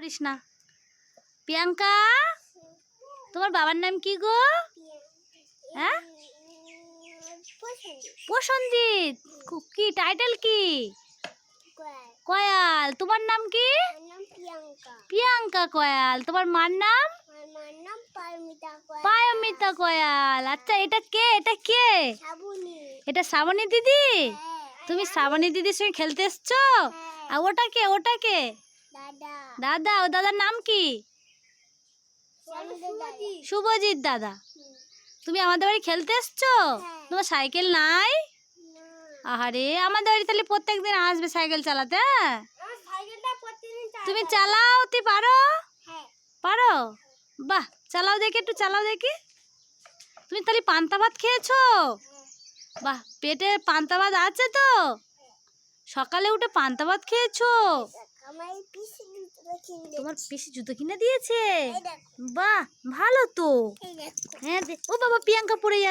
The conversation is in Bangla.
করিস না। প্রিয়াঙ্কা, তোমার বাবার নাম কি গো? হ্যাঁ, প্রসঞ্জিৎ। কি টাইটেল কি? কয়াল। তোমার নাম কি? প্রিয়াঙ্কা কয়াল। তোমার মার নাম? পায়মিতা কয়াল। আচ্ছা, এটা কে? এটা কে? এটা শ্রাবণী দিদি। তুমি শ্রাবণী দিদির সঙ্গে খেলতে এসছো? আর ওটা কে? ওটা কে? দাদা। ও দাদার নাম কি? শুভজিৎ দাদা। তুমি আমাদের বাড়ি খেলতে এসছো? তোমার সাইকেল নাই? আহারে, আমাদের বাড়ি তাহলে প্রত্যেকদিন আসবে সাইকেল চালাতে। তুমি চালাও? তুই পারো? পারো? বাহ, চালাও দেখি, একটু চালাও দেখি। তুমি তাহলে পান্তা ভাত খেয়েছো? বাহ, পেটে পান্তা ভাত আছে তো? সকালে উঠে পান্তা ভাত খেয়েছো? তোমার পিসি জুতো কিনে দিয়েছে? বাহ, ভালো তো। হ্যাঁ, ও বাবা, প্রিয়াঙ্কা পড়ে যাচ্ছে।